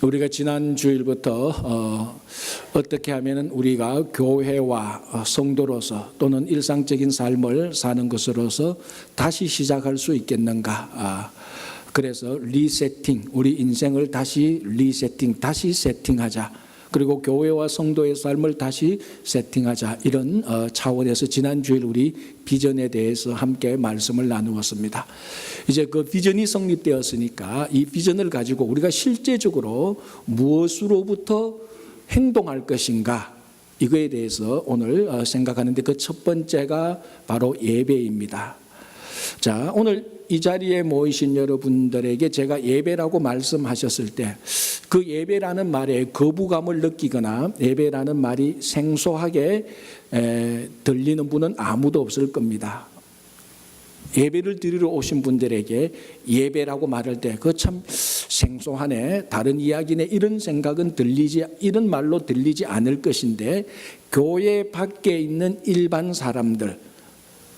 우리가 지난 주일부터 어떻게 하면 우리가 교회와 성도로서 또는 일상적인 삶을 사는 것으로서 다시 시작할 수 있겠는가. 그래서 리세팅, 우리 인생을 다시 리세팅, 다시 세팅하자. 그리고 교회와 성도의 삶을 다시 세팅하자. 이런 차원에서 지난 주일 우리 비전에 대해서 함께 말씀을 나누었습니다. 이제 그 비전이 성립되었으니까 이 비전을 가지고 우리가 실제적으로 무엇으로부터 행동할 것인가, 이거에 대해서 오늘 생각하는데 그 첫 번째가 바로 예배입니다. 자, 오늘 이 자리에 모이신 여러분들에게 제가 예배라고 말씀하셨을 때 그 예배라는 말에 거부감을 느끼거나 예배라는 말이 생소하게 들리는 분은 아무도 없을 겁니다. 예배를 드리러 오신 분들에게 예배라고 말할 때 그 참 생소하네, 다른 이야기네, 이런 생각은 이런 말로 들리지 않을 것인데, 교회 밖에 있는 일반 사람들,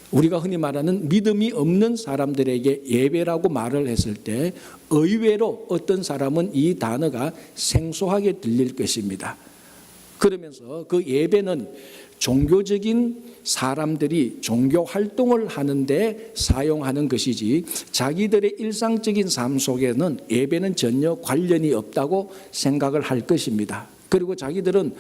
우리가 흔히 말하는 믿음이 없는 사람들에게 예배라고 말을 했을 때 의외로 어떤 사람은 이 단어가 생소하게 들릴 것입니다. 그러면서 그 예배는 종교적인 사람들이 종교 활동을 하는데 사용하는 것이지 자기들의 일상적인 삶 속에는 예배는 전혀 관련이 없다고 생각을 할 것입니다. 그리고 자기들은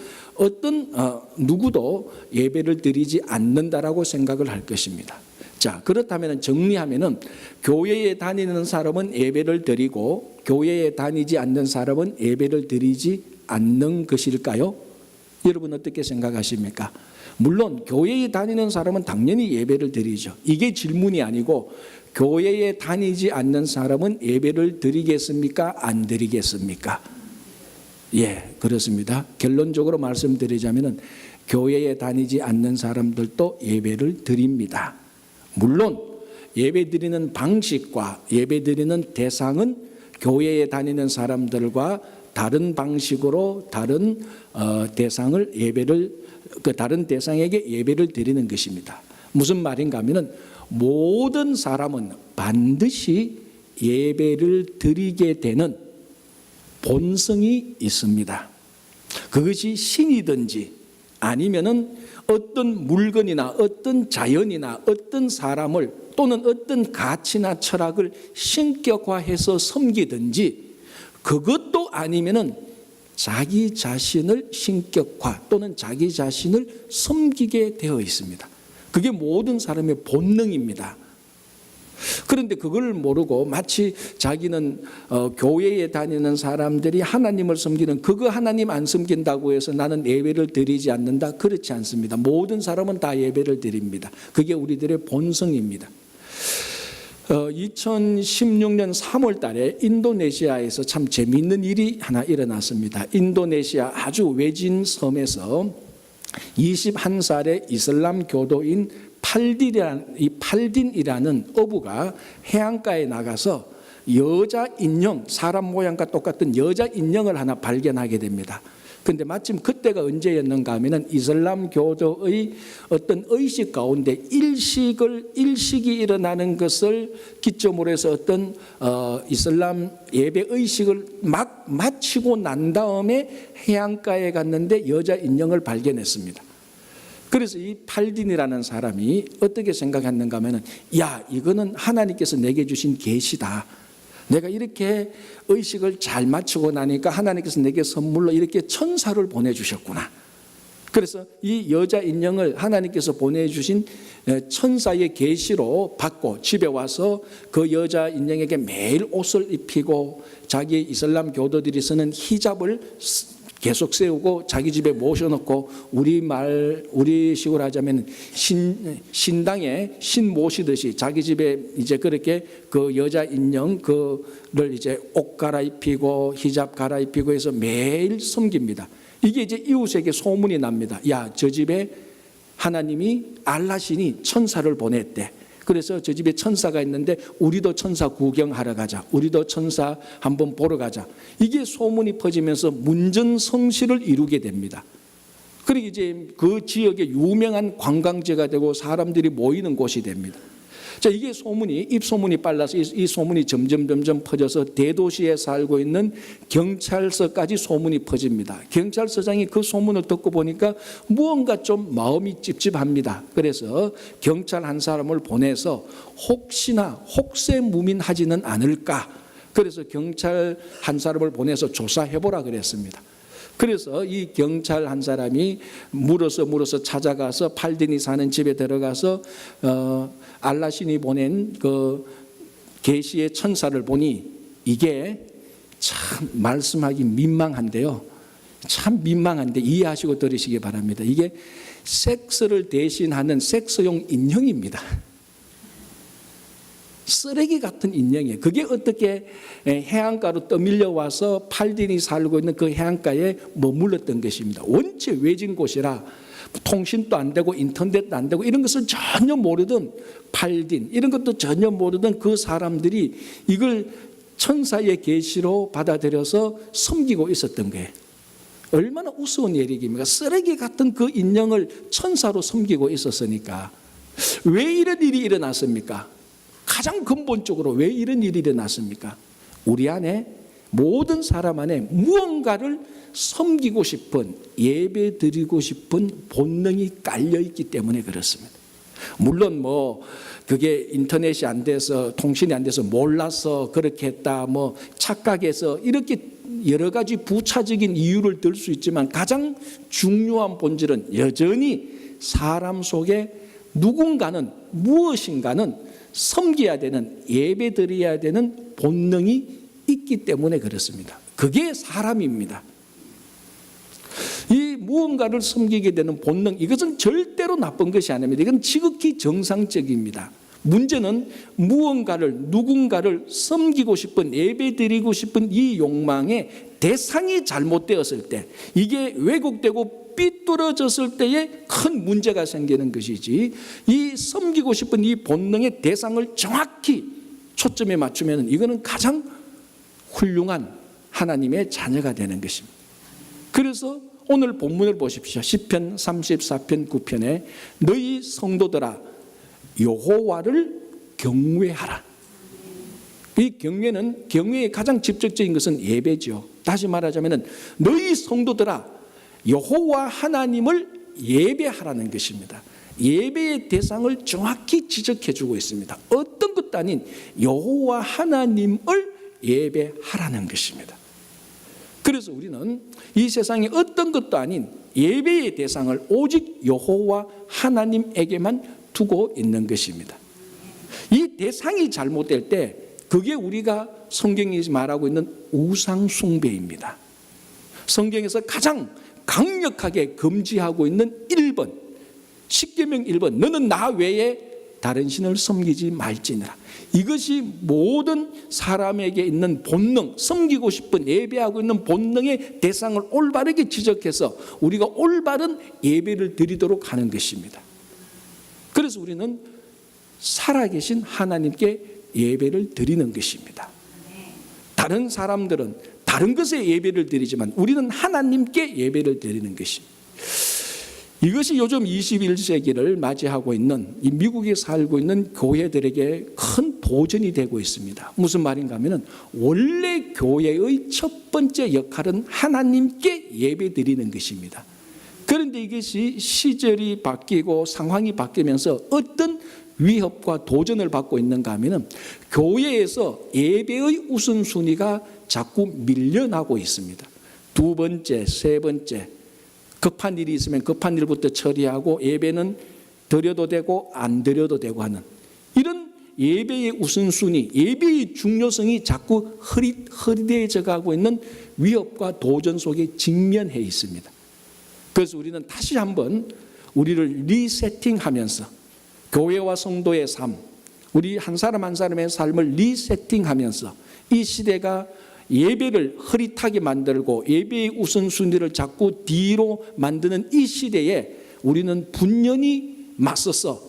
누구도 예배를 드리지 않는다라고 생각을 할 것입니다. 자, 그렇다면 정리하면은 교회에 다니는 사람은 예배를 드리고 교회에 다니지 않는 사람은 예배를 드리지 않는 것일까요? 여러분 어떻게 생각하십니까? 물론 교회에 다니는 사람은 당연히 예배를 드리죠. 이게 질문이 아니고 교회에 다니지 않는 사람은 예배를 드리겠습니까? 안 드리겠습니까? 예, 그렇습니다. 결론적으로 말씀드리자면 교회에 다니지 않는 사람들도 예배를 드립니다. 물론 예배 드리는 방식과 예배 드리는 대상은 교회에 다니는 사람들과 다른 방식으로 다른 다른 대상에게 예배를 드리는 것입니다. 무슨 말인가 하면은 모든 사람은 반드시 예배를 드리게 되는 본성이 있습니다. 그것이 신이든지 아니면은 어떤 물건이나 어떤 자연이나 어떤 사람을 또는 어떤 가치나 철학을 신격화해서 섬기든지, 그것도 아니면은 자기 자신을 신격화 또는 자기 자신을 섬기게 되어 있습니다. 그게 모든 사람의 본능입니다. 그런데 그걸 모르고 마치 자기는 교회에 다니는 사람들이 하나님을 섬기는 그거 하나님 안 섬긴다고 해서 나는 예배를 드리지 않는다, 그렇지 않습니다. 모든 사람은 다 예배를 드립니다. 그게 우리들의 본성입니다. 2016년 3월 달에 인도네시아에서 참 재미있는 일이 하나 일어났습니다. 인도네시아 아주 외진 섬에서 21살의 이슬람 교도인 팔딘이라는 어부가 해안가에 나가서 여자 인형, 사람 모양과 똑같은 여자 인형을 하나 발견하게 됩니다. 그런데 마침 그때가 언제였는가 하면은 이슬람 교도의 어떤 의식 가운데 일식이 일어나는 것을 기점으로 해서 어떤 이슬람 예배 의식을 막 마치고 난 다음에 해안가에 갔는데 여자 인형을 발견했습니다. 그래서 이 팔딘이라는 사람이 어떻게 생각했는가 하면은, 야, 이거는 하나님께서 내게 주신 계시다. 내가 이렇게 의식을 잘 마치고 나니까 하나님께서 내게 선물로 이렇게 천사를 보내주셨구나. 그래서 이 여자 인형을 하나님께서 보내주신 천사의 계시로 받고 집에 와서 그 여자 인형에게 매일 옷을 입히고 자기 이슬람 교도들이 쓰는 히잡을 계속 세우고 자기 집에 모셔놓고 우리식으로 하자면 신당에 신 모시듯이 자기 집에 이제 그렇게 그 여자 인형 그를 이제 옷 갈아입히고 히잡 갈아입히고 해서 매일 섬깁니다. 이게 이제 이웃에게 소문이 납니다. 야, 저 집에 하나님이 알라신이 천사를 보냈대. 그래서 저 집에 천사가 있는데 우리도 천사 구경하러 가자. 우리도 천사 한번 보러 가자. 이게 소문이 퍼지면서 문전성시를 이루게 됩니다. 그리고 이제 그 지역의 유명한 관광지가 되고 사람들이 모이는 곳이 됩니다. 자, 이게 소문이, 입소문이 빨라서 이 소문이 점점 퍼져서 대도시에 살고 있는 경찰서까지 소문이 퍼집니다. 경찰서장이 그 소문을 듣고 보니까 무언가 좀 마음이 찝찝합니다. 그래서 경찰 한 사람을 보내서 혹시나 혹세무민하지는 않을까, 그래서 경찰 한 사람을 보내서 조사해보라 그랬습니다. 그래서 이 경찰 한 사람이 물어서 찾아가서 팔딘이 사는 집에 들어가서 알라신이 보낸 그 계시의 천사를 보니 이게 참 말씀하기 민망한데요. 참 민망한데 이해하시고 들으시기 바랍니다. 이게 섹스를 대신하는 섹스용 인형입니다. 쓰레기 같은 인형이에요. 그게 어떻게 해안가로 떠밀려 와서 팔딘이 살고 있는 그 해안가에 머물렀던 것입니다. 원체 외진 곳이라 통신도 안 되고 인터넷도 안 되고 이런 것을 전혀 모르던 팔딘, 이런 것도 전혀 모르던 그 사람들이 이걸 천사의 계시로 받아들여서 섬기고 있었던 거예요. 얼마나 우스운 얘기입니까? 쓰레기 같은 그 인형을 천사로 섬기고 있었으니까. 왜 이런 일이 일어났습니까? 가장 근본적으로 왜 이런 일이 일어났습니까? 우리 안에, 모든 사람 안에 무언가를 섬기고 싶은, 예배 드리고 싶은 본능이 깔려있기 때문에 그렇습니다. 물론 그게 인터넷이 안 돼서, 통신이 안 돼서 몰라서 그렇게 했다, 착각해서, 이렇게 여러 가지 부차적인 이유를 들 수 있지만 가장 중요한 본질은 여전히 사람 속에 누군가는, 무엇인가는 섬겨야 되는, 예배 드려야 되는 본능이 있기 때문에 그렇습니다. 그게 사람입니다. 이 무언가를 섬기게 되는 본능, 이것은 절대로 나쁜 것이 아닙니다. 이건 지극히 정상적입니다. 문제는 무언가를, 누군가를 섬기고 싶은, 예배 드리고 싶은 이 욕망의 대상이 잘못되었을 때, 이게 왜곡되고 삐뚤어졌을 때에 큰 문제가 생기는 것이지, 이 섬기고 싶은 이 본능의 대상을 정확히 초점에 맞추면 이거는 가장 훌륭한 하나님의 자녀가 되는 것입니다. 그래서 오늘 본문을 보십시오. 시편 34편 9편에 너희 성도들아 여호와를 경외하라. 이 경외의 가장 직접적인 것은 예배죠. 다시 말하자면 너희 성도들아 여호와 하나님을 예배하라는 것입니다. 예배의 대상을 정확히 지적해주고 있습니다. 어떤 것도 아닌 여호와 하나님을 예배하라는 것입니다. 그래서 우리는 이 세상에 어떤 것도 아닌 예배의 대상을 오직 여호와 하나님에게만 두고 있는 것입니다. 이 대상이 잘못될 때 그게 우리가 성경이 말하고 있는 우상 숭배입니다. 성경에서 가장 강력하게 금지하고 있는 1번, 십계명 1번, 너는 나 외에 다른 신을 섬기지 말지니라. 이것이 모든 사람에게 있는 본능, 섬기고 싶은, 예배하고 있는 본능의 대상을 올바르게 지적해서 우리가 올바른 예배를 드리도록 하는 것입니다. 그래서 우리는 살아계신 하나님께 예배를 드리는 것입니다. 다른 사람들은 다른 것에 예배를 드리지만 우리는 하나님께 예배를 드리는 것입니다. 이것이 요즘 21세기를 맞이하고 있는 이 미국에 살고 있는 교회들에게 큰 도전이 되고 있습니다. 무슨 말인가 하면 원래 교회의 첫 번째 역할은 하나님께 예배 드리는 것입니다. 그런데 이것이 시절이 바뀌고 상황이 바뀌면서 어떤 위협과 도전을 받고 있는가 하면 교회에서 예배의 우선순위가 자꾸 밀려나고 있습니다. 두 번째, 세 번째, 급한 일이 있으면 급한 일부터 처리하고 예배는 드려도 되고 안 드려도 되고 하는 이런 예배의 우선순위, 예배의 중요성이 자꾸 흐릿해져 가고 있는 위협과 도전 속에 직면해 있습니다. 그래서 우리는 다시 한번 우리를 리세팅하면서 교회와 성도의 삶, 우리 한 사람 한 사람의 삶을 리세팅하면서 이 시대가 예배를 흐릿하게 만들고 예배의 우선순위를 자꾸 뒤로 만드는 이 시대에 우리는 분연히 맞서서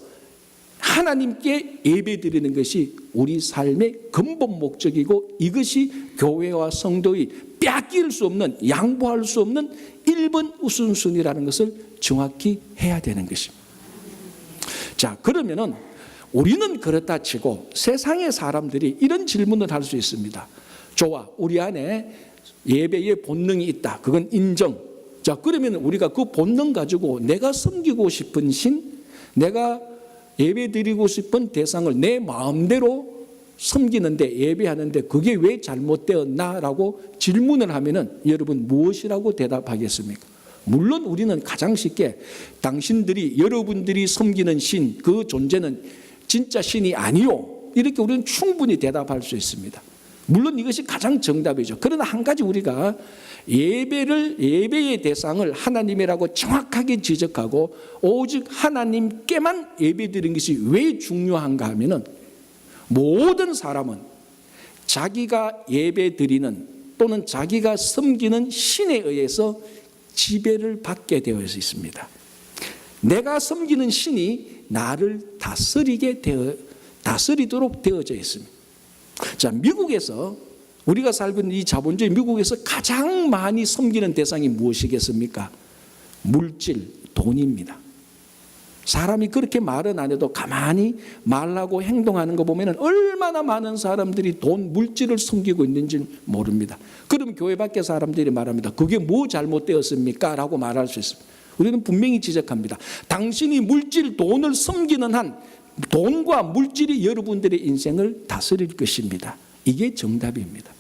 하나님께 예배드리는 것이 우리 삶의 근본 목적이고 이것이 교회와 성도의 빼앗길 수 없는, 양보할 수 없는 1번 우선순위라는 것을 정확히 해야 되는 것입니다. 자, 그러면은 우리는 그렇다 치고 세상의 사람들이 이런 질문을 할 수 있습니다. 좋아, 우리 안에 예배의 본능이 있다. 그건 인정. 자, 그러면 우리가 그 본능 가지고 내가 섬기고 싶은 신, 내가 예배 드리고 싶은 대상을 내 마음대로 섬기는데, 예배하는데 그게 왜 잘못되었나라고 질문을 하면은 여러분 무엇이라고 대답하겠습니까? 물론 우리는 가장 쉽게 당신들이, 여러분들이 섬기는 신, 그 존재는 진짜 신이 아니요, 이렇게 우리는 충분히 대답할 수 있습니다. 물론 이것이 가장 정답이죠. 그러나 한 가지 우리가 예배의 대상을 하나님이라고 정확하게 지적하고 오직 하나님께만 예배드리는 것이 왜 중요한가 하면은, 모든 사람은 자기가 예배드리는 또는 자기가 섬기는 신에 의해서 지배를 받게 되어 있습니다. 내가 섬기는 신이 나를 다스리도록 되어져 있습니다. 자, 미국에서, 우리가 살고 있는 이 자본주의 미국에서 가장 많이 섬기는 대상이 무엇이겠습니까? 물질, 돈입니다. 사람이 그렇게 말은 안 해도 가만히 말하고 행동하는 거 보면 얼마나 많은 사람들이 돈, 물질을 섬기고 있는지 모릅니다. 그럼 교회 밖에 사람들이 말합니다. 그게 뭐 잘못되었습니까? 라고 말할 수 있습니다. 우리는 분명히 지적합니다. 당신이 물질, 돈을 섬기는 한 돈과 물질이 여러분들의 인생을 다스릴 것입니다. 이게 정답입니다.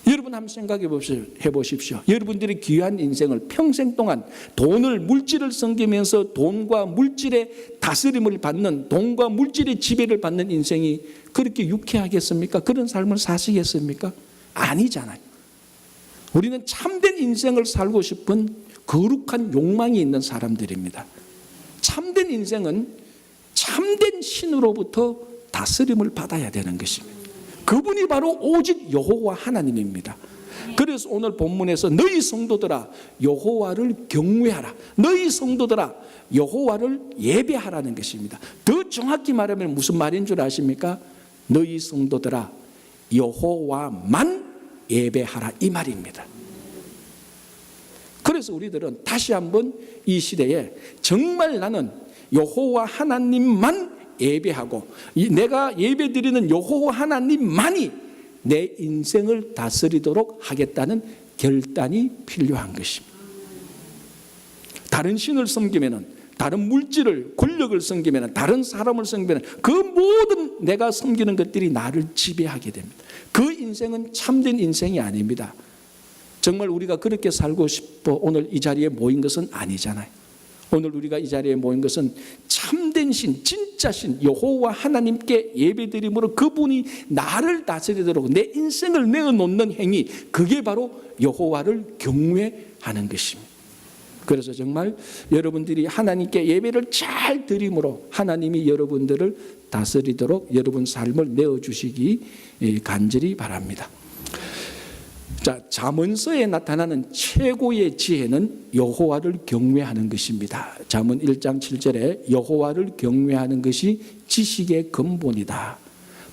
여러분 한번 생각해 보십시오. 여러분들이 귀한 인생을 평생 동안 돈을, 물질을 섬기면서 돈과 물질의 다스림을 받는, 돈과 물질의 지배를 받는 인생이 그렇게 유쾌하겠습니까? 그런 삶을 사시겠습니까? 아니잖아요. 우리는 참된 인생을 살고 싶은 거룩한 욕망이 있는 사람들입니다. 참된 인생은 참된 신으로부터 다스림을 받아야 되는 것입니다. 그분이 바로 오직 여호와 하나님입니다. 그래서 오늘 본문에서 너희 성도들아 여호와를 경외하라, 너희 성도들아 여호와를 예배하라는 것입니다. 더 정확히 말하면 무슨 말인 줄 아십니까? 너희 성도들아 여호와만 예배하라, 이 말입니다. 그래서 우리들은 다시 한번 이 시대에 정말 나는 여호와 하나님만 예배하고, 내가 예배드리는 여호와 하나님만이 내 인생을 다스리도록 하겠다는 결단이 필요한 것입니다. 다른 신을 섬기면은, 다른 물질을, 권력을 섬기면은, 다른 사람을 섬기면은 그 모든 내가 섬기는 것들이 나를 지배하게 됩니다. 그 인생은 참된 인생이 아닙니다. 정말 우리가 그렇게 살고 싶어 오늘 이 자리에 모인 것은 아니잖아요. 오늘 우리가 이 자리에 모인 것은 참된 신, 진짜 신 여호와 하나님께 예배드림으로 그분이 나를 다스리도록 내 인생을 내어놓는 행위, 그게 바로 여호와를 경외하는 것입니다. 그래서 정말 여러분들이 하나님께 예배를 잘 드림으로 하나님이 여러분들을 다스리도록 여러분 삶을 내어주시기 간절히 바랍니다. 자, 잠언서에 나타나는 최고의 지혜는 여호와를 경외하는 것입니다. 잠언 1장 7절에 여호와를 경외하는 것이 지식의 근본이다.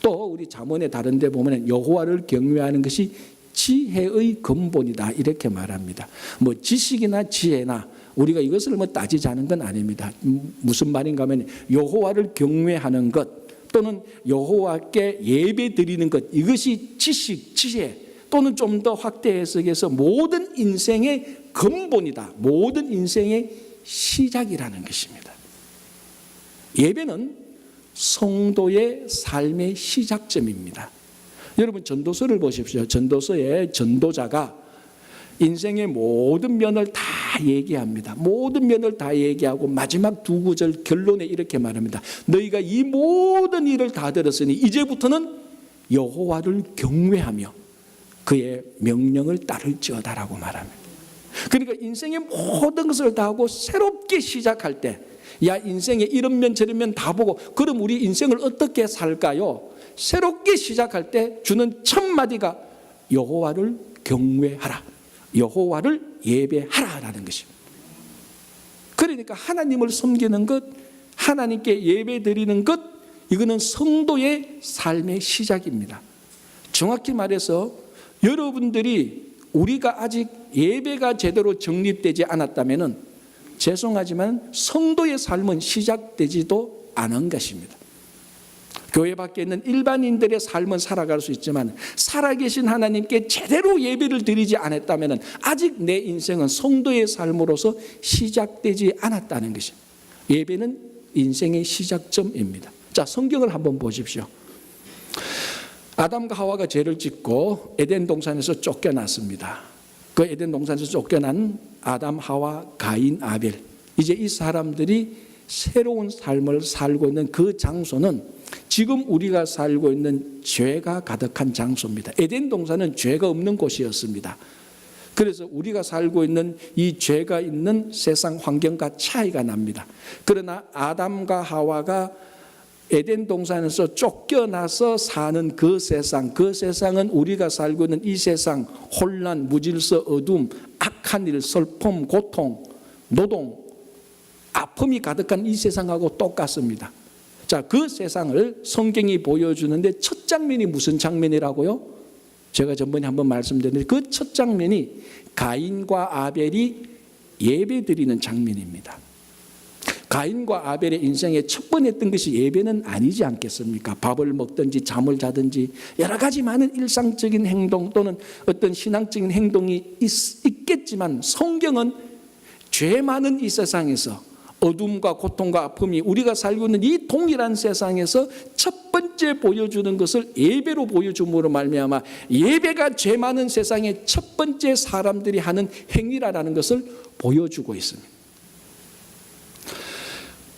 또 우리 잠언의 다른 데 보면 여호와를 경외하는 것이 지혜의 근본이다, 이렇게 말합니다. 뭐 지식이나 지혜나 우리가 이것을 뭐 따지자는 건 아닙니다. 무슨 말인가 하면 여호와를 경외하는 것 또는 여호와께 예배드리는 것, 이것이 지식, 지혜 또는 좀 더 확대 해석해서 모든 인생의 근본이다, 모든 인생의 시작이라는 것입니다. 예배는 성도의 삶의 시작점입니다. 여러분 전도서를 보십시오. 전도서에 전도자가 인생의 모든 면을 다 얘기합니다. 모든 면을 다 얘기하고 마지막 두 구절 결론에 이렇게 말합니다. 너희가 이 모든 일을 다 들었으니 이제부터는 여호와를 경외하며 그의 명령을 따를지어다라고 말합니다. 그러니까 인생의 모든 것을 다 하고 새롭게 시작할 때, 야 인생에 이런 면 저런 면 다 보고 그럼 우리 인생을 어떻게 살까요? 새롭게 시작할 때 주는 첫 마디가 여호와를 경외하라, 여호와를 예배하라라는 것입니다. 그러니까 하나님을 섬기는 것, 하나님께 예배드리는 것, 이거는 성도의 삶의 시작입니다. 정확히 말해서 여러분들이, 우리가 아직 예배가 제대로 정립되지 않았다면 죄송하지만 성도의 삶은 시작되지도 않은 것입니다. 교회 밖에 있는 일반인들의 삶은 살아갈 수 있지만 살아계신 하나님께 제대로 예배를 드리지 않았다면 아직 내 인생은 성도의 삶으로서 시작되지 않았다는 것입니다. 예배는 인생의 시작점입니다. 자, 성경을 한번 보십시오. 아담과 하와가 죄를 짓고 에덴 동산에서 쫓겨났습니다. 그 에덴 동산에서 쫓겨난 아담, 하와, 가인, 아벨, 이제 이 사람들이 새로운 삶을 살고 있는 그 장소는 지금 우리가 살고 있는 죄가 가득한 장소입니다. 에덴 동산은 죄가 없는 곳이었습니다. 그래서 우리가 살고 있는 이 죄가 있는 세상 환경과 차이가 납니다. 그러나 아담과 하와가 에덴 동산에서 쫓겨나서 사는 그 세상은 우리가 살고 있는 이 세상, 혼란, 무질서, 어둠, 악한 일, 슬픔, 고통, 노동, 아픔이 가득한 이 세상하고 똑같습니다. 자, 그 세상을 성경이 보여주는데 첫 장면이 무슨 장면이라고요? 제가 전번에 한번 말씀드렸는데 그 첫 장면이 가인과 아벨이 예배드리는 장면입니다. 가인과 아벨의 인생에 첫 번 했던 것이 예배는 아니지 않겠습니까? 밥을 먹든지 잠을 자든지 여러 가지 많은 일상적인 행동 또는 어떤 신앙적인 행동이 있겠지만 성경은 죄 많은 이 세상에서 어둠과 고통과 아픔이 우리가 살고 있는 이 동일한 세상에서 첫 번째 보여주는 것을 예배로 보여줌으로 말미암아 예배가 죄 많은 세상의 첫 번째 사람들이 하는 행위라는 것을 보여주고 있습니다.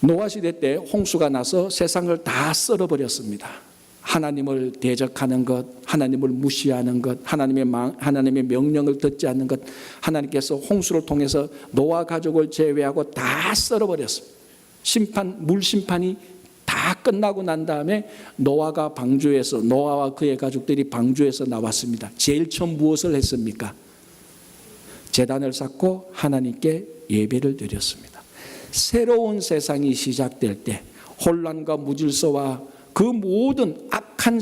노아 시대 때 홍수가 나서 세상을 다 썰어버렸습니다. 하나님을 대적하는 것, 하나님을 무시하는 것, 하나님의 명령을 듣지 않는 것, 하나님께서 홍수를 통해서 노아 가족을 제외하고 다 썰어버렸습니다. 물 심판이 다 끝나고 난 다음에 노아와 그의 가족들이 방주에서 나왔습니다. 제일 처음 무엇을 했습니까? 제단을 쌓고 하나님께 예배를 드렸습니다. 새로운 세상이 시작될 때 혼란과 무질서와 그 모든 악한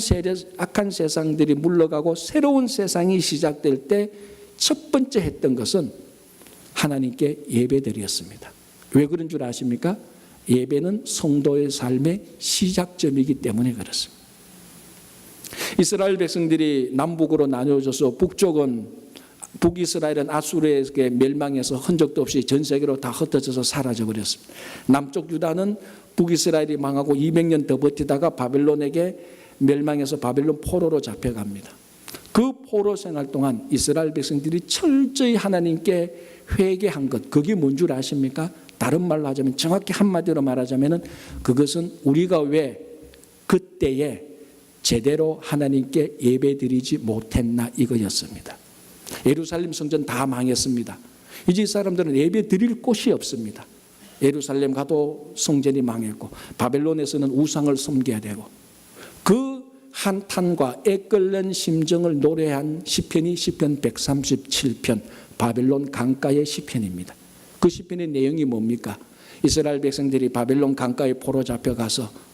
세상들이 물러가고 새로운 세상이 시작될 때 첫 번째 했던 것은 하나님께 예배드렸습니다. 왜 그런 줄 아십니까? 예배는 성도의 삶의 시작점이기 때문에 그렇습니다. 이스라엘 백성들이 남북으로 나누어져서 북이스라엘은 아수르에게 멸망해서 흔적도 없이 전 세계로 다 흩어져서 사라져버렸습니다. 남쪽 유다는 북이스라엘이 망하고 200년 더 버티다가 바벨론에게 멸망해서 바벨론 포로로 잡혀갑니다. 그 포로 생활 동안 이스라엘 백성들이 철저히 하나님께 회개한 것, 그게 뭔 줄 아십니까? 다른 말로 하자면, 정확히 한마디로 말하자면 그것은 우리가 왜 그때에 제대로 하나님께 예배드리지 못했나 이거였습니다. 예루살렘 성전 다 망했습니다. 이제 이 사람들은 예배 드릴 곳이 없습니다. 예루살렘 가도 성전이 망했고 바벨론에서는 우상을 섬겨야 되고 그 한탄과 애끓는 심정을 노래한 시편이 시편 137편 바벨론 강가의 시편입니다. 그 시편의 내용이 뭡니까? 이스라엘 백성들이 바벨론 강가에 포로 잡혀가서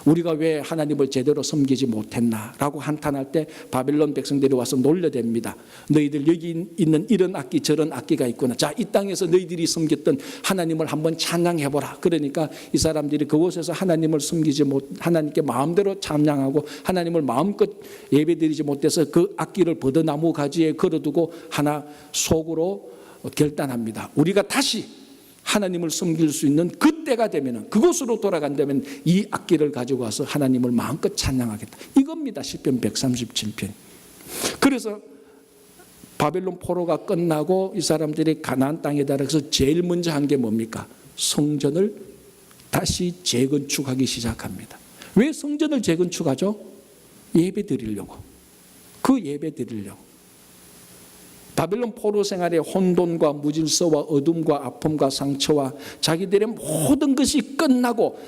우리가 왜 하나님을 제대로 섬기지 못했나 라고 한탄할 때 바벨론 백성들이 와서 놀려댑니다. 너희들 여기 있는 이런 악기 저런 악기가 있구나. 자, 이 땅에서 너희들이 섬겼던 하나님을 한번 찬양해보라. 그러니까 이 사람들이 그곳에서 하나님을 하나님께 마음대로 찬양하고 하나님을 마음껏 예배드리지 못해서 그 악기를 버드나무 가지에 걸어두고 하나 속으로 결단합니다. 우리가 다시 하나님을 섬길 수 있는 그때가 되면, 그곳으로 돌아간다면 이 악기를 가지고 와서 하나님을 마음껏 찬양하겠다. 이겁니다. 시편 137편. 그래서 바벨론 포로가 끝나고 이 사람들이 가나안 땅에 달아서 제일 먼저 한 게 뭡니까? 성전을 다시 재건축하기 시작합니다. 왜 성전을 재건축하죠? 예배 드리려고. 그 예배 드리려고. 바벨론 포로 생활의 혼돈과 무질서와 어둠과 아픔과 상처와 자기들의 모든 것이 끝나고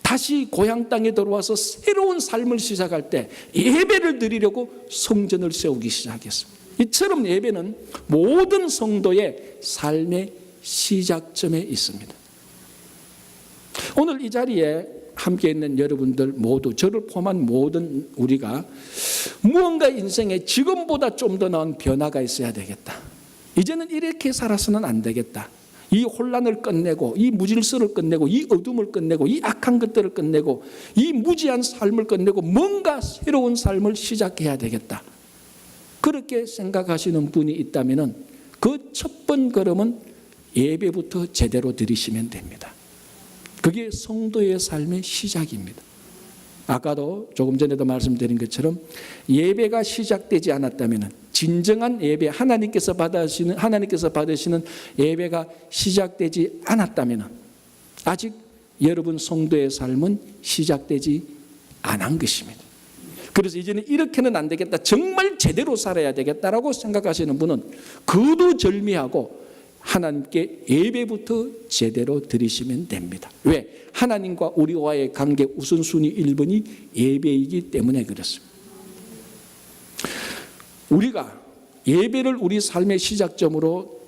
다시 고향 땅에 들어와서 새로운 삶을 시작할 때 예배를 드리려고 성전을 세우기 시작했습니다. 이처럼 예배는 모든 성도의 삶의 시작점에 있습니다. 오늘 이 자리에 함께 있는 여러분들 모두, 저를 포함한 모든 우리가 무언가 인생에 지금보다 좀 더 나은 변화가 있어야 되겠다. 이제는 이렇게 살아서는 안 되겠다. 이 혼란을 끝내고 이 무질서를 끝내고 이 어둠을 끝내고 이 악한 것들을 끝내고 이 무지한 삶을 끝내고 뭔가 새로운 삶을 시작해야 되겠다. 그렇게 생각하시는 분이 있다면 그 첫 번 걸음은 예배부터 제대로 드리시면 됩니다. 그게 성도의 삶의 시작입니다. 아까도 조금 전에도 말씀드린 것처럼 예배가 시작되지 않았다면, 진정한 예배, 하나님께서 받으시는 예배가 시작되지 않았다면 아직 여러분 성도의 삶은 시작되지 않은 것입니다. 그래서 이제는 이렇게는 안 되겠다, 정말 제대로 살아야 되겠다라고 생각하시는 분은 거두절미하고 하나님께 예배부터 제대로 드리시면 됩니다. 왜? 하나님과 우리와의 관계 우선순위 1번이 예배이기 때문에 그렇습니다. 우리가 예배를 우리 삶의 시작점으로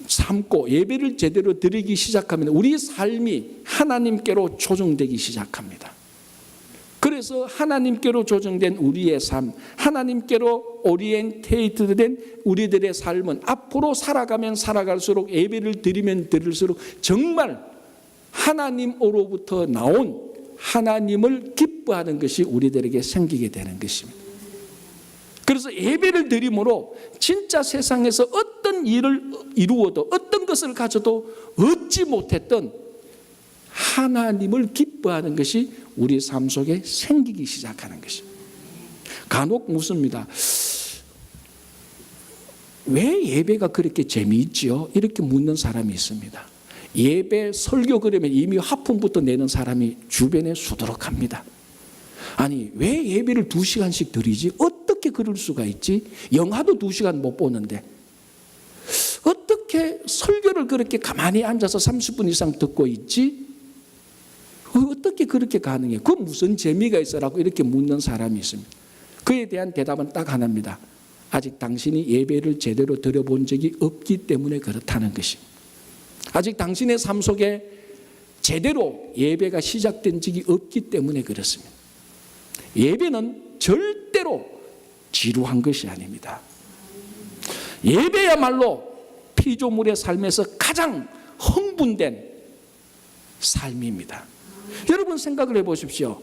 삼고 예배를 제대로 드리기 시작하면 우리 삶이 하나님께로 조정되기 시작합니다. 그래서 하나님께로 조정된 우리의 삶, 하나님께로 오리엔테이트된 우리들의 삶은 앞으로 살아가면 살아갈수록, 예배를 드리면 드릴수록 정말 하나님으로부터 나온 하나님을 기뻐하는 것이 우리들에게 생기게 되는 것입니다. 그래서 예배를 드림으로 진짜 세상에서 어떤 일을 이루어도, 어떤 것을 가져도 얻지 못했던 하나님을 기뻐하는 것이 우리 삶 속에 생기기 시작하는 것입니다. 간혹 묻습니다. 왜 예배가 그렇게 재미있지요? 이렇게 묻는 사람이 있습니다. 예배 설교 그러면 이미 하품부터 내는 사람이 주변에 수두룩합니다. 아니, 왜 예배를 2시간씩 드리지? 어떻게 그럴 수가 있지? 영화도 2시간 못 보는데 어떻게 설교를 그렇게 가만히 앉아서 30분 이상 듣고 있지? 어떻게 그렇게 가능해? 그 무슨 재미가 있어라고 이렇게 묻는 사람이 있습니다. 그에 대한 대답은 딱 하나입니다. 아직 당신이 예배를 제대로 드려본 적이 없기 때문에 그렇다는 것입니다. 아직 당신의 삶 속에 제대로 예배가 시작된 적이 없기 때문에 그렇습니다. 예배는 절대로 지루한 것이 아닙니다. 예배야말로 피조물의 삶에서 가장 흥분된 삶입니다. 여러분 생각을 해보십시오.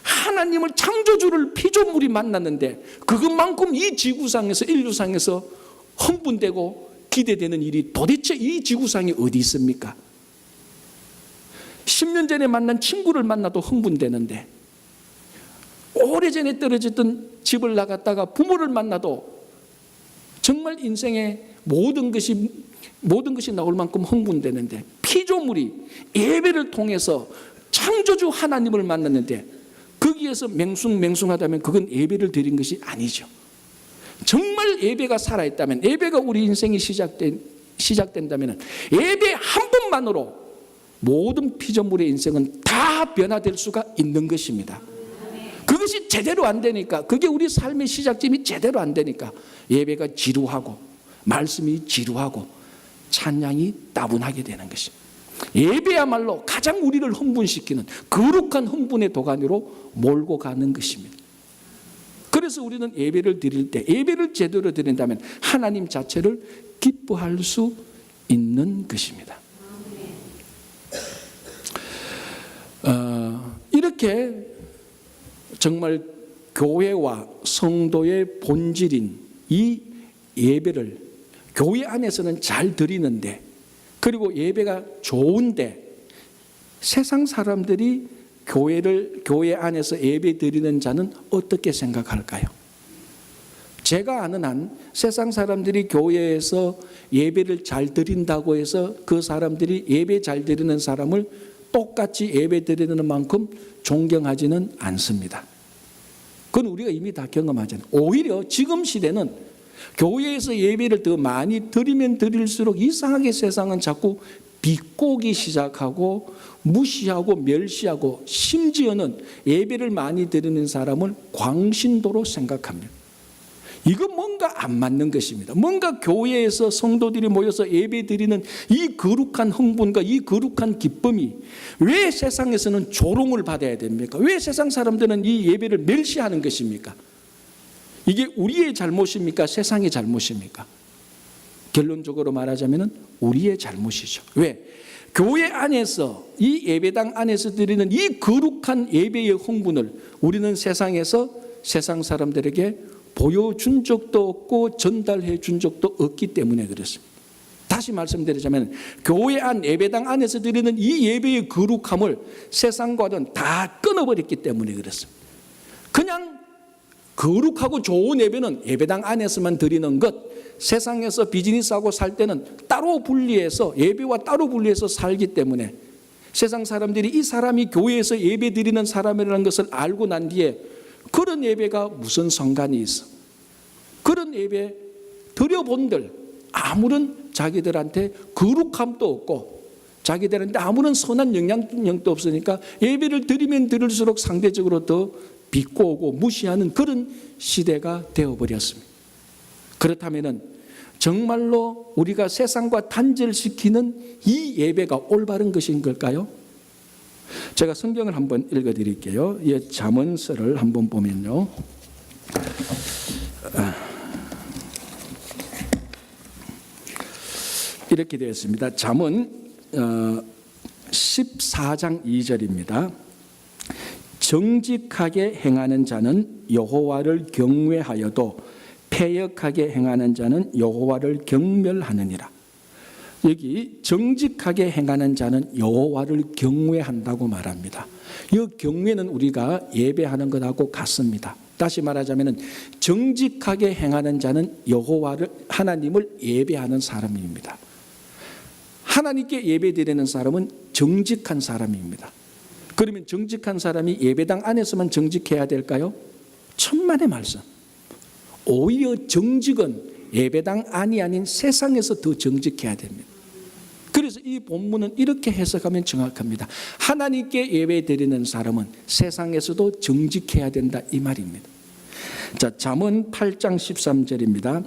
하나님을 창조주를 피조물이 만났는데 그것만큼 이 지구상에서, 인류상에서 흥분되고 기대되는 일이 도대체 이 지구상에 어디 있습니까? 10년 전에 만난 친구를 만나도 흥분되는데, 오래전에 떨어졌던 집을 나갔다가 부모를 만나도 정말 인생의 모든 것이 나올 만큼 흥분되는데, 피조물이 예배를 통해서 창조주 하나님을 만났는데 거기에서 맹숭맹숭하다면 그건 예배를 드린 것이 아니죠. 정말 예배가 살아있다면, 예배가 우리 인생이 시작된다면 예배 한 번만으로 모든 피조물의 인생은 다 변화될 수가 있는 것입니다. 그것이 제대로 안 되니까, 그게 우리 삶의 시작점이 제대로 안 되니까 예배가 지루하고 말씀이 지루하고 찬양이 따분하게 되는 것입니다. 예배야말로 가장 우리를 흥분시키는 거룩한 흥분의 도가니로 몰고 가는 것입니다. 그래서 우리는 예배를 드릴 때, 예배를 제대로 드린다면 하나님 자체를 기뻐할 수 있는 것입니다. 이렇게 정말 교회와 성도의 본질인 이 예배를 교회 안에서는 잘 드리는데, 그리고 예배가 좋은데 세상 사람들이 교회 안에서 예배 드리는 자는 어떻게 생각할까요? 제가 아는 한 세상 사람들이 교회에서 예배를 잘 드린다고 해서 그 사람들이 예배 잘 드리는 사람을 똑같이 예배 드리는 만큼 존경하지는 않습니다. 그건 우리가 이미 다 경험하잖아요. 오히려 지금 시대는 교회에서 예배를 더 많이 드리면 드릴수록 이상하게 세상은 자꾸 비꼬기 시작하고 무시하고 멸시하고, 심지어는 예배를 많이 드리는 사람을 광신도로 생각합니다. 이건 뭔가 안 맞는 것입니다. 뭔가 교회에서 성도들이 모여서 예배 드리는 이 거룩한 흥분과 이 거룩한 기쁨이 왜 세상에서는 조롱을 받아야 됩니까? 왜 세상 사람들은 이 예배를 멸시하는 것입니까? 이게 우리의 잘못입니까? 세상의 잘못입니까? 결론적으로 말하자면 우리의 잘못이죠. 왜? 교회 안에서 이 예배당 안에서 드리는 이 거룩한 예배의 흥분을 우리는 세상에서 세상 사람들에게 보여준 적도 없고 전달해 준 적도 없기 때문에 그렇습니다. 다시 말씀드리자면 교회 안 예배당 안에서 드리는 이 예배의 거룩함을 세상과는 다 끊어버렸기 때문에 그렇습니다. 그냥 거룩하고 좋은 예배는 예배당 안에서만 드리는 것, 세상에서 비즈니스하고 살 때는 따로 분리해서 예배와 따로 분리해서 살기 때문에 세상 사람들이 이 사람이 교회에서 예배 드리는 사람이라는 것을 알고 난 뒤에 그런 예배가 무슨 상관이 있어? 그런 예배 드려본들 아무런 자기들한테 거룩함도 없고 자기들한테 아무런 선한 영향력도 없으니까 예배를 드리면 드릴수록 상대적으로 더 비꼬고 무시하는 그런 시대가 되어버렸습니다. 그렇다면 정말로 우리가 세상과 단절시키는 이 예배가 올바른 것인 걸까요? 제가 성경을 한번 읽어드릴게요. 이 잠언서를 한번 보면요, 이렇게 되어 있습니다. 잠언 14장 2절입니다. 정직하게 행하는 자는 여호와를 경외하여도 패역하게 행하는 자는 여호와를 경멸하느니라. 여기 정직하게 행하는 자는 여호와를 경외한다고 말합니다. 이 경외는 우리가 예배하는 것하고 같습니다. 다시 말하자면 정직하게 행하는 자는 여호와를 하나님을 예배하는 사람입니다. 하나님께 예배드리는 사람은 정직한 사람입니다. 그러면 정직한 사람이 예배당 안에서만 정직해야 될까요? 천만의 말씀. 오히려 정직은 예배당 안이 아닌 세상에서 더 정직해야 됩니다. 그래서 이 본문은 이렇게 해석하면 정확합니다. 하나님께 예배드리는 사람은 세상에서도 정직해야 된다 이 말입니다. 자, 잠언 8장 13절입니다.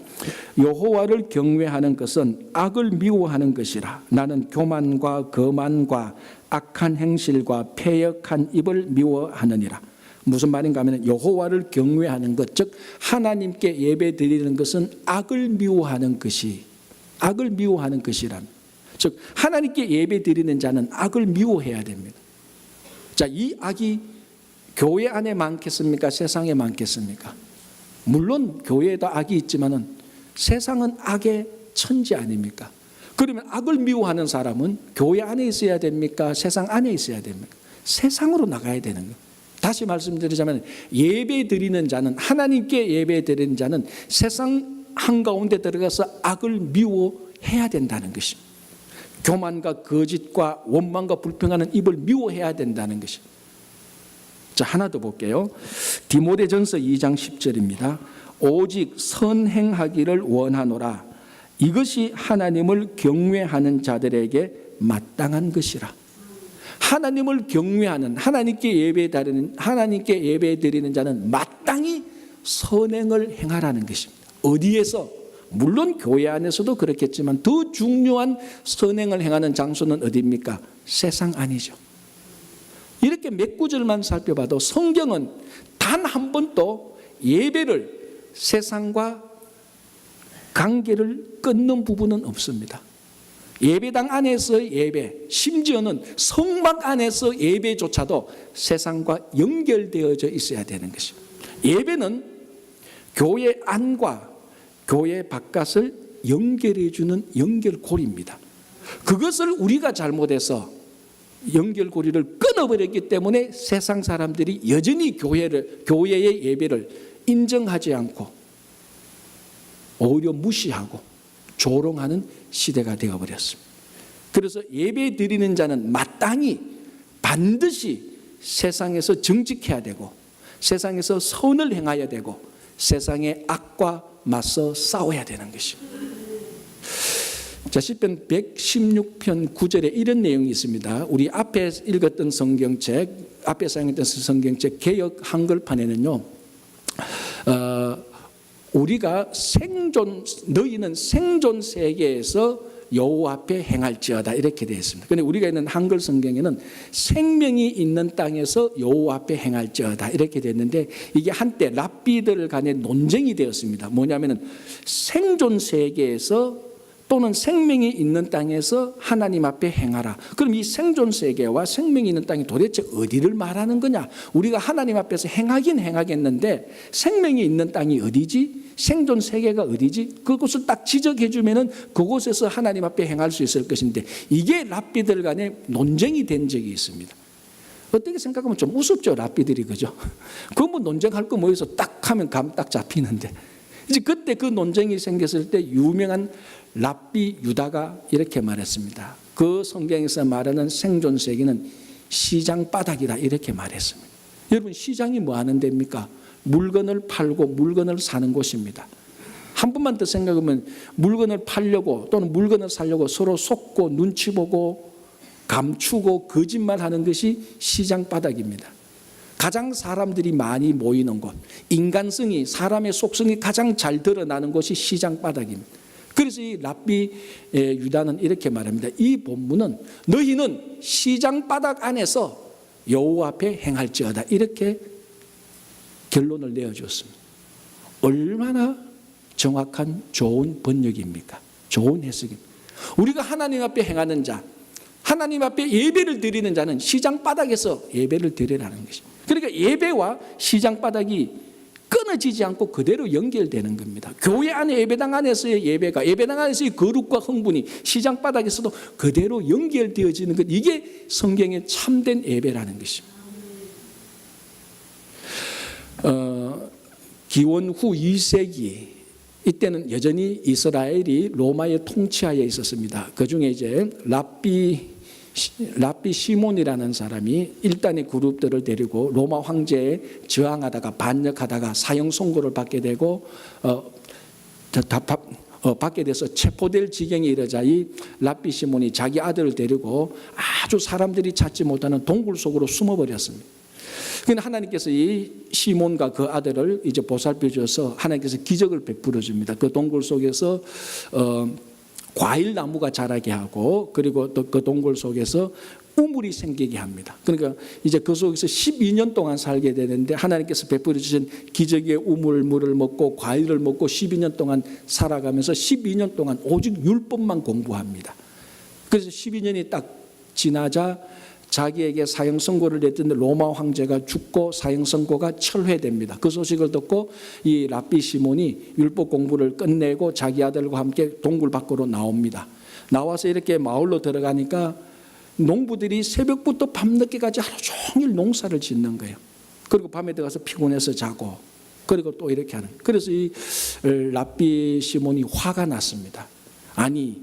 여호와를 경외하는 것은 악을 미워하는 것이라. 나는 교만과 거만과 악한 행실과 패역한 입을 미워하느니라. 무슨 말인가 하면 여호와를 경외하는 것, 즉 하나님께 예배드리는 것은 악을 미워하는 것이란. 즉 하나님께 예배드리는 자는 악을 미워해야 됩니다. 자, 이 악이 교회 안에 많겠습니까? 세상에 많겠습니까? 물론 교회에도 악이 있지만은 세상은 악의 천지 아닙니까? 그러면 악을 미워하는 사람은 교회 안에 있어야 됩니까? 세상 안에 있어야 됩니까? 세상으로 나가야 되는 거예요. 다시 말씀드리자면 예배 드리는 자는, 하나님께 예배 드리는 자는 세상 한가운데 들어가서 악을 미워해야 된다는 것입니다. 교만과 거짓과 원망과 불평하는 입을 미워해야 된다는 것입니다. 자, 하나 더 볼게요. 디모데전서 2장 10절입니다. 오직 선행하기를 원하노라. 이것이 하나님을 경외하는 자들에게 마땅한 것이라. 하나님을 경외하는, 하나님께 예배드리는 자는 마땅히 선행을 행하라는 것입니다. 어디에서? 물론 교회 안에서도 그렇겠지만 더 중요한 선행을 행하는 장소는 어디입니까? 세상 아니죠. 이렇게 몇 구절만 살펴봐도 성경은 단 한 번도 예배를 세상과 관계를 끊는 부분은 없습니다. 예배당 안에서 예배, 심지어는 성막 안에서 예배조차도 세상과 연결되어져 있어야 되는 것입니다. 예배는 교회 안과 교회 바깥을 연결해주는 연결고리입니다. 그것을 우리가 잘못해서 연결고리를 끊어버렸기 때문에 세상 사람들이 여전히 교회의 예배를 인정하지 않고 오히려 무시하고 조롱하는 시대가 되어버렸습니다. 그래서 예배 드리는 자는 마땅히 반드시 세상에서 정직해야 되고 세상에서 선을 행해야 되고 세상의 악과 맞서 싸워야 되는 것입니다. 자, 시편 116편 9절에 이런 내용이 있습니다. 우리 앞에 읽었던 성경책, 앞에 사용했던 성경책 개역 한글판에는요, 우리가 너희는 생존 세계에서 여호와 앞에 행할지어다 이렇게 되어 있습니다. 그런데 우리가 있는 한글 성경에는 생명이 있는 땅에서 여호와 앞에 행할지어다 이렇게 됐는데 이게 한때 랍비들 간의 논쟁이 되었습니다. 뭐냐면은 생존 세계에서 또는 생명이 있는 땅에서 하나님 앞에 행하라. 그럼 이 생존 세계와 생명이 있는 땅이 도대체 어디를 말하는 거냐? 우리가 하나님 앞에서 행하긴 행하겠는데 생명이 있는 땅이 어디지? 생존 세계가 어디지? 그것을 딱 지적해 주면은 그곳에서 하나님 앞에 행할 수 있을 것인데, 이게 랍비들 간에 논쟁이 된 적이 있습니다. 어떻게 생각하면 좀 우습죠, 랍비들이. 그죠? 그 뭐 논쟁할 거 뭐 있어? 딱 하면 감 딱 잡히는데. 이제 그때 그 논쟁이 생겼을 때 유명한 랍비 유다가 이렇게 말했습니다. 그 성경에서 말하는 생존 세계는 시장 바닥이다, 이렇게 말했습니다. 여러분, 시장이 뭐 하는 데입니까? 물건을 팔고 물건을 사는 곳입니다. 한 번만 더 생각하면 물건을 팔려고 또는 물건을 사려고 서로 속고 눈치 보고 감추고 거짓말하는 것이 시장 바닥입니다. 가장 사람들이 많이 모이는 곳, 인간성이, 사람의 속성이 가장 잘 드러나는 곳이 시장 바닥입니다. 그래서 이 랍비 유다는 이렇게 말합니다. 이 본문은 너희는 시장 바닥 안에서 여호와 앞에 행할지어다, 이렇게 결론을 내어주었습니다. 얼마나 정확한 좋은 번역입니까? 좋은 해석입니다. 우리가 하나님 앞에 행하는 자, 하나님 앞에 예배를 드리는 자는 시장 바닥에서 예배를 드리라는 것입니다. 그러니까 예배와 시장 바닥이 끊어지지 않고 그대로 연결되는 겁니다. 교회 안에 예배당 안에서의 예배가, 예배당 안에서의 거룩과 흥분이 시장 바닥에서도 그대로 연결되어지는 것, 이게 성경의 참된 예배라는 것입니다. 기원 후 2세기, 이때는 여전히 이스라엘이 로마의 통치하에 있었습니다. 그 중에 이제 랍비 시몬이라는 사람이 일단의 그룹들을 데리고 로마 황제에 저항하다가 반역하다가 사형 선고를 받게 되고 받게 돼서 체포될 지경에 이르자 이 랍비 시몬이 자기 아들을 데리고 아주 사람들이 찾지 못하는 동굴 속으로 숨어버렸습니다. 그런데 하나님께서 이 시몬과 그 아들을 이제 보살펴 주셔서 하나님께서 기적을 베풀어 줍니다. 그 동굴 속에서 과일 나무가 자라게 하고, 그리고 또 그 동굴 속에서 우물이 생기게 합니다. 그러니까 이제 그 속에서 12년 동안 살게 되는데, 하나님께서 베풀어 주신 기적의 우물물을 먹고 과일을 먹고 12년 동안 살아가면서 12년 동안 오직 율법만 공부합니다. 그래서 12년이 딱 지나자 자기에게 사형 선고를 냈던 로마 황제가 죽고 사형 선고가 철회됩니다. 그 소식을 듣고 이 랍비 시몬이 율법 공부를 끝내고 자기 아들과 함께 동굴 밖으로 나옵니다. 나와서 이렇게 마을로 들어가니까 농부들이 새벽부터 밤늦게까지 하루 종일 농사를 짓는 거예요. 그리고 밤에 들어가서 피곤해서 자고, 그리고 또 이렇게 하는. 그래서 이 랍비 시몬이 화가 났습니다. 아니,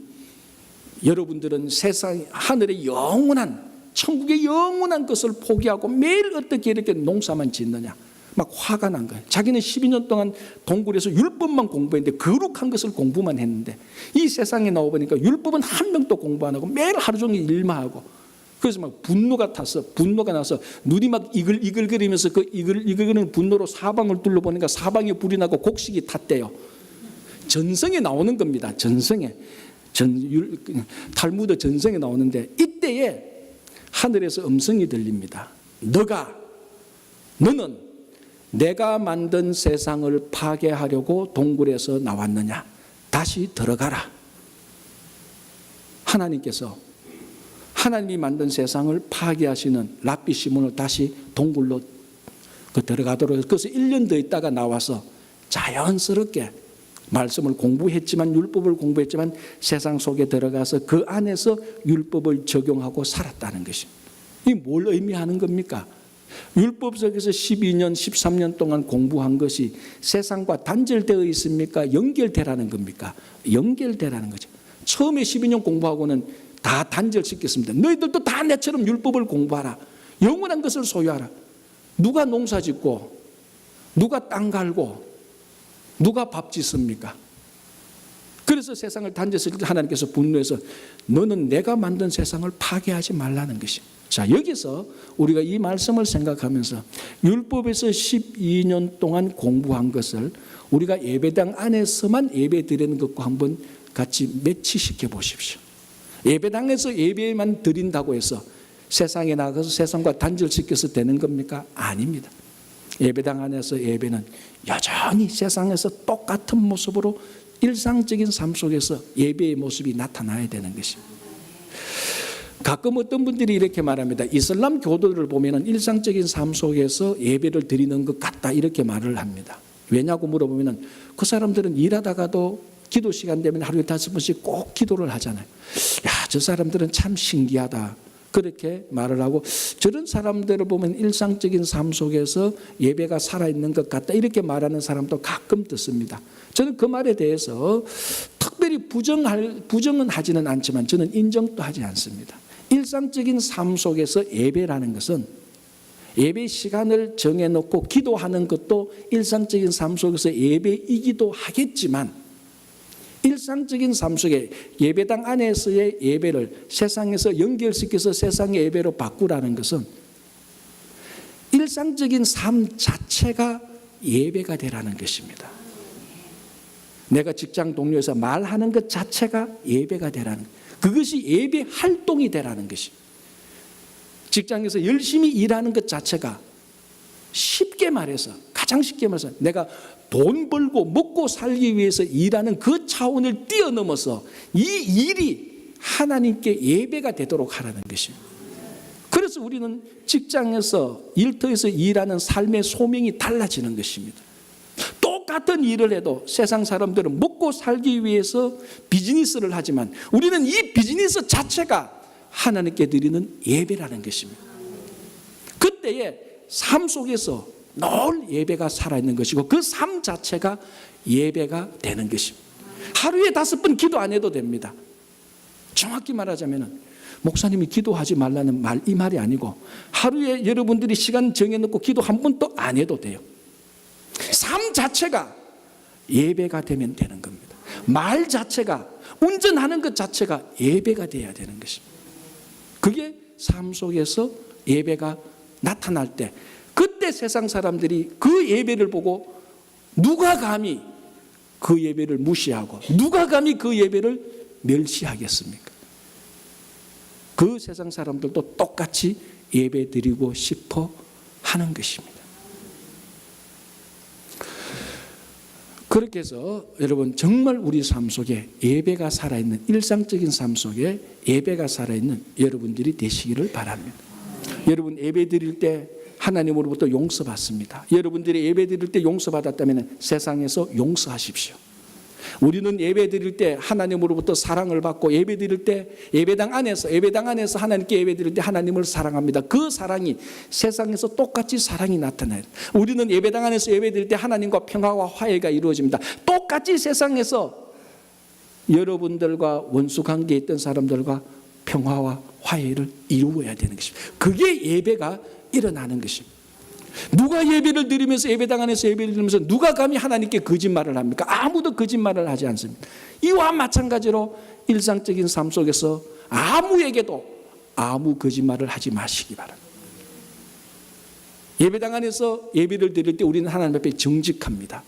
여러분들은 세상 하늘의 영원한, 천국의 영원한 것을 포기하고 매일 어떻게 이렇게 농사만 짓느냐, 막 화가 난 거예요. 자기는 12년 동안 동굴에서 율법만 공부했는데, 거룩한 것을 공부만 했는데, 이 세상에 나와보니까 율법은 한 명도 공부 안 하고 매일 하루 종일 일만 하고, 그래서 막 분노가 나서 눈이 막 이글이글거리면서 그 이글이글거리는 분노로 사방을 둘러보니까 사방에 불이 나고 곡식이 탔대요. 전성에 나오는 겁니다. 전성에. 탈무드 전성에 나오는데, 이때에 하늘에서 음성이 들립니다. 너는 내가 만든 세상을 파괴하려고 동굴에서 나왔느냐? 다시 들어가라. 하나님께서 하나님이 만든 세상을 파괴하시는 랍비 시몬을 다시 동굴로 들어가도록 해서, 그래서 1년 더 있다가 나와서 자연스럽게 말씀을 공부했지만, 율법을 공부했지만 세상 속에 들어가서 그 안에서 율법을 적용하고 살았다는 것입니다. 이게 뭘 의미하는 겁니까? 율법 속에서 12년, 13년 동안 공부한 것이 세상과 단절되어 있습니까? 연결되라는 겁니까? 연결되라는 거죠. 처음에 12년 공부하고는 다 단절시켰습니다. 너희들도 다 내처럼 율법을 공부하라. 영원한 것을 소유하라. 누가 농사 짓고, 누가 땅 갈고, 누가 밥 짓습니까? 그래서 세상을 단절했을 때 하나님께서 분노해서 너는 내가 만든 세상을 파괴하지 말라는 것입니다. 자, 여기서 우리가 이 말씀을 생각하면서 율법에서 12년 동안 공부한 것을 우리가 예배당 안에서만 예배 드리는 것과 한번 같이 매치시켜 보십시오. 예배당에서 예배만 드린다고 해서 세상에 나가서 세상과 단절시켜서 되는 겁니까? 아닙니다. 예배당 안에서 예배는 여전히 세상에서 똑같은 모습으로 일상적인 삶 속에서 예배의 모습이 나타나야 되는 것입니다. 가끔 어떤 분들이 이렇게 말합니다. 이슬람 교도를 보면 일상적인 삶 속에서 예배를 드리는 것 같다 이렇게 말을 합니다. 왜냐고 물어보면 그 사람들은 일하다가도 기도 시간 되면 하루에 5번씩 꼭 기도를 하잖아요. 야, 저 사람들은 참 신기하다. 그렇게 말을 하고 저런 사람들을 보면 일상적인 삶 속에서 예배가 살아있는 것 같다 이렇게 말하는 사람도 가끔 듣습니다. 저는 그 말에 대해서 특별히 부정은 하지는 않지만 저는 인정도 하지 않습니다. 일상적인 삶 속에서 예배라는 것은 예배 시간을 정해놓고 기도하는 것도 일상적인 삶 속에서 예배이기도 하겠지만 일상적인 삶 속에 예배당 안에서의 예배를 세상에서 연결시켜서 세상의 예배로 바꾸라는 것은 일상적인 삶 자체가 예배가 되라는 것입니다. 내가 직장 동료에서 말하는 것 자체가 예배가 되라는 것. 그것이 예배 활동이 되라는 것이. 직장에서 열심히 일하는 것 자체가 쉽게 말해서 가장 쉽게 말해서 내가 돈 벌고 먹고 살기 위해서 일하는 그 차원을 뛰어넘어서 이 일이 하나님께 예배가 되도록 하라는 것입니다. 그래서 우리는 직장에서 일터에서 일하는 삶의 소명이 달라지는 것입니다. 똑같은 일을 해도 세상 사람들은 먹고 살기 위해서 비즈니스를 하지만 우리는 이 비즈니스 자체가 하나님께 드리는 예배라는 것입니다. 그때의 삶 속에서 늘 예배가 살아있는 것이고 그 삶 자체가 예배가 되는 것입니다. 하루에 5번 기도 안 해도 됩니다. 정확히 말하자면 목사님이 기도하지 말라는 말 이 말이 아니고 하루에 여러분들이 시간 정해놓고 기도 한 번도 안 해도 돼요. 삶 자체가 예배가 되면 되는 겁니다. 말 자체가 운전하는 것 자체가 예배가 돼야 되는 것입니다. 그게 삶 속에서 예배가 나타날 때 그때 세상 사람들이 그 예배를 보고 누가 감히 그 예배를 무시하고 누가 감히 그 예배를 멸시하겠습니까? 그 세상 사람들도 똑같이 예배 드리고 싶어 하는 것입니다. 그렇게 해서 여러분 정말 우리 삶 속에 예배가 살아있는 일상적인 삶 속에 예배가 살아있는 여러분들이 되시기를 바랍니다. 여러분 예배 드릴 때 하나님으로부터 용서받습니다. 여러분들이 예배 드릴 때 용서받았다면 세상에서 용서하십시오. 우리는 예배 드릴 때 하나님으로부터 사랑을 받고 예배 드릴 때 예배당 안에서 하나님께 예배 드릴 때 하나님을 사랑합니다. 그 사랑이 세상에서 똑같이 사랑이 나타나요. 우리는 예배당 안에서 예배 드릴 때 하나님과 평화와 화해가 이루어집니다. 똑같이 세상에서 여러분들과 원수 관계에 있던 사람들과 평화와 화해를 이루어야 되는 것입니다. 그게 예배가 일어나는 것입니다. 누가 예배를 드리면서 예배당 안에서 예배를 드리면서 누가 감히 하나님께 거짓말을 합니까? 아무도 거짓말을 하지 않습니다. 이와 마찬가지로 일상적인 삶 속에서 아무에게도 아무 거짓말을 하지 마시기 바랍니다. 예배당 안에서 예배를 드릴 때 우리는 하나님 앞에 정직합니다.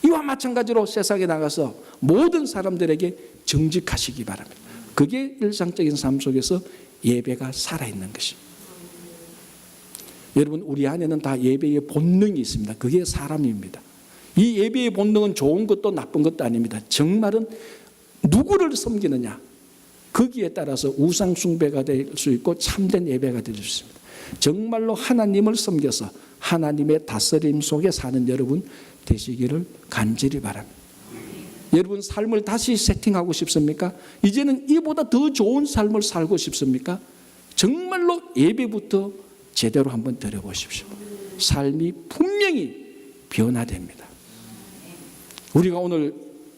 이와 마찬가지로 세상에 나가서 모든 사람들에게 정직하시기 바랍니다. 그게 일상적인 삶 속에서 예배가 살아있는 것입니다. 여러분 우리 안에는 다 예배의 본능이 있습니다. 그게 사람입니다. 이 예배의 본능은 좋은 것도 나쁜 것도 아닙니다. 정말은 누구를 섬기느냐 거기에 따라서 우상 숭배가 될 수 있고 참된 예배가 될 수 있습니다. 정말로 하나님을 섬겨서 하나님의 다스림 속에 사는 여러분 되시기를 간절히 바랍니다. 여러분 삶을 다시 세팅하고 싶습니까? 이제는 이보다 더 좋은 삶을 살고 싶습니까? 정말로 예배부터 제대로 한번 드려보십시오. 삶이 분명히 변화됩니다. 우리가 오늘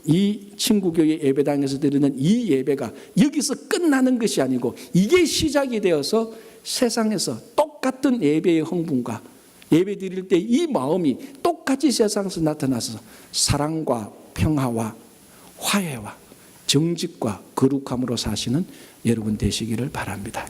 이 친구교회 예배당에서 드리는 이 예배가 여기서 끝나는 것이 아니고 이게 시작이 되어서 세상에서 똑같은 예배의 흥분과 예배 드릴 때 이 마음이 똑같이 세상에서 나타나서 사랑과 평화와 화해와 정직과 거룩함으로 사시는 여러분 되시기를 바랍니다.